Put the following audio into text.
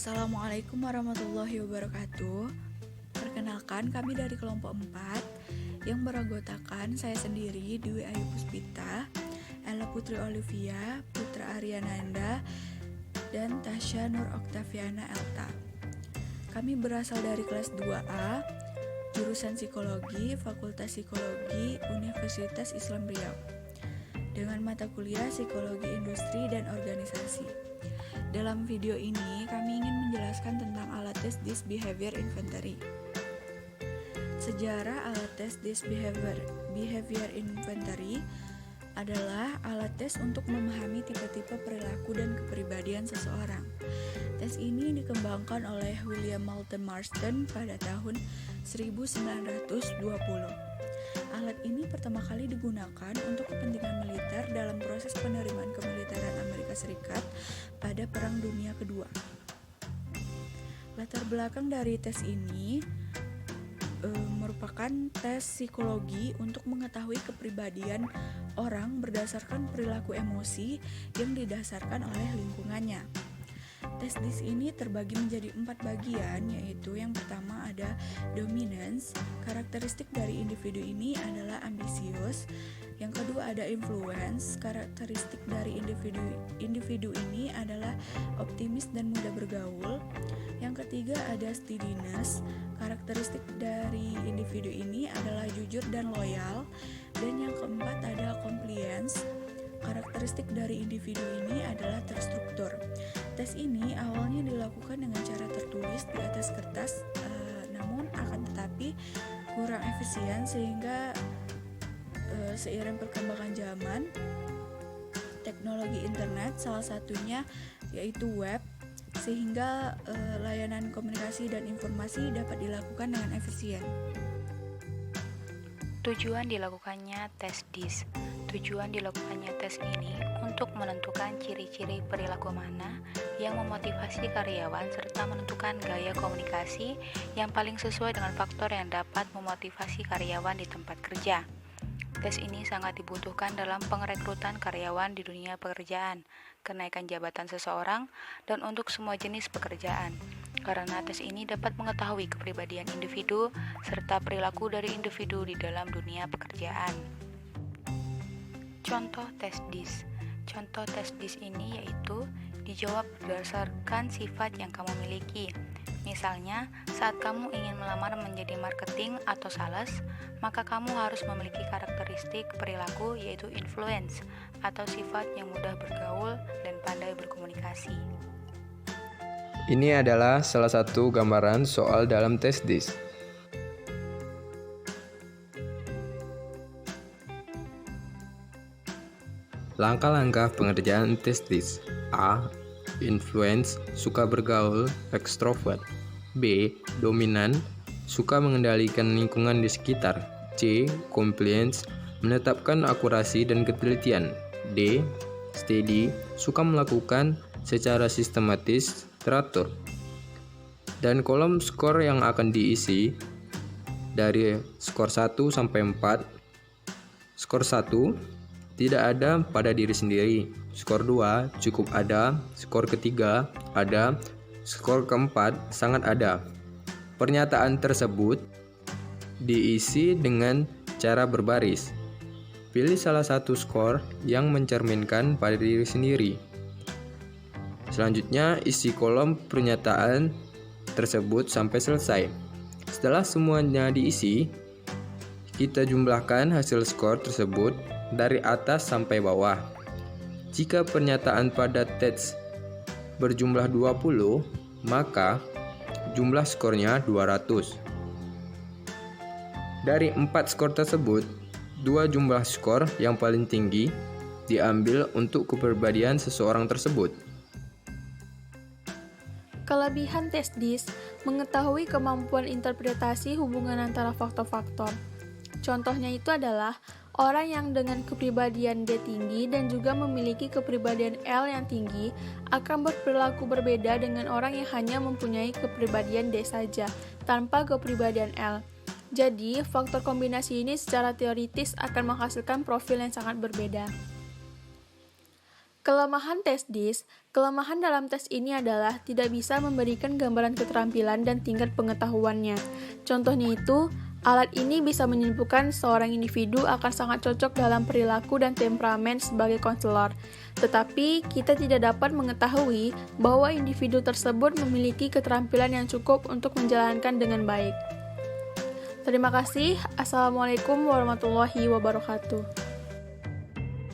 Assalamualaikum warahmatullahi wabarakatuh. Perkenalkan, kami dari kelompok 4 yang beranggotakan saya sendiri, Dwi Ayu Puspita, Ella Putri Olivia, Putra Ariananda, dan Tasya Nur Oktaviana Elta. Kami berasal dari kelas 2A, jurusan Psikologi, Fakultas Psikologi, Universitas Islam Riau, dengan mata kuliah Psikologi Industri dan Organisasi. Dalam video ini, kami ingin menjelaskan tentang alat tes This Behavior Inventory. Sejarah alat tes This Behavior Inventory adalah alat tes untuk memahami tipe-tipe perilaku dan kepribadian seseorang. Tes ini dikembangkan oleh William Moulton Marston pada tahun 1920. Alat ini pertama kali digunakan untuk kepentingan militer dalam proses penerimaan kemiliteran Amerika Serikat pada Perang Dunia Kedua. Latar belakang dari tes ini merupakan tes psikologi untuk mengetahui kepribadian orang berdasarkan perilaku emosi yang didasarkan oleh lingkungannya. Tes DISC ini terbagi menjadi 4 bagian, yaitu yang pertama ada dominance. Karakteristik dari individu ini adalah ambisius. Yang kedua ada influence. Karakteristik dari individu ini adalah optimis dan mudah bergaul. Yang ketiga ada steadiness. Karakteristik dari individu ini adalah jujur dan loyal. Dan yang keempat ada compliance. Karakteristik dari individu ini adalah terstruktur. Tes ini awalnya dilakukan dengan cara tertulis di atas kertas, namun akan tetapi kurang efisien sehingga seiring perkembangan zaman, teknologi internet salah satunya yaitu web, sehingga layanan komunikasi dan informasi dapat dilakukan dengan efisien. Tujuan dilakukannya tes DISC. Tujuan dilakukannya tes ini untuk menentukan ciri-ciri perilaku mana yang memotivasi karyawan serta menentukan gaya komunikasi yang paling sesuai dengan faktor yang dapat memotivasi karyawan di tempat kerja. Tes ini sangat dibutuhkan dalam pengrekrutan karyawan di dunia pekerjaan, kenaikan jabatan seseorang, dan untuk semua jenis pekerjaan. Karena tes ini dapat mengetahui kepribadian individu serta perilaku dari individu di dalam dunia pekerjaan. Contoh tes DISC. Contoh tes DISC ini yaitu dijawab berdasarkan sifat yang kamu miliki. Misalnya, saat kamu ingin melamar menjadi marketing atau sales, maka kamu harus memiliki karakteristik perilaku yaitu influence atau sifat yang mudah bergaul dan pandai berkomunikasi. Ini adalah salah satu gambaran soal dalam tes DISC. Langkah-langkah pengerjaan tes DISC. A. Influence, suka bergaul, ekstrovert. B. Dominan, suka mengendalikan lingkungan di sekitar. C. Compliance, menetapkan akurasi dan ketelitian. D. Steady, suka melakukan secara sistematis, teratur. Dan kolom skor yang akan diisi dari skor 1 sampai 4. Skor 1 tidak ada pada diri sendiri. Skor 2 cukup ada. Skor ketiga ada. Skor keempat sangat ada. Pernyataan tersebut diisi dengan cara berbaris. Pilih salah satu skor yang mencerminkan pada diri sendiri. Selanjutnya, isi kolom pernyataan tersebut sampai selesai. Setelah semuanya diisi, kita jumlahkan hasil skor tersebut dari atas sampai bawah. Jika pernyataan pada tes berjumlah 20, maka jumlah skornya 200. Dari 4 skor tersebut, 2 jumlah skor yang paling tinggi diambil untuk kepribadian seseorang tersebut. Kelebihan tes DISC mengetahui kemampuan interpretasi hubungan antara faktor-faktor. Contohnya itu adalah orang yang dengan kepribadian D tinggi dan juga memiliki kepribadian L yang tinggi akan berperilaku berbeda dengan orang yang hanya mempunyai kepribadian D saja, tanpa kepribadian L. Jadi, faktor kombinasi ini secara teoritis akan menghasilkan profil yang sangat berbeda. Kelemahan tes DIS. Kelemahan dalam tes ini adalah tidak bisa memberikan gambaran keterampilan dan tingkat pengetahuannya. Contohnya itu, alat ini bisa menyimpulkan seorang individu akan sangat cocok dalam perilaku dan temperamen sebagai konselor. Tetapi, kita tidak dapat mengetahui bahwa individu tersebut memiliki keterampilan yang cukup untuk menjalankan dengan baik. Terima kasih. Assalamualaikum warahmatullahi wabarakatuh.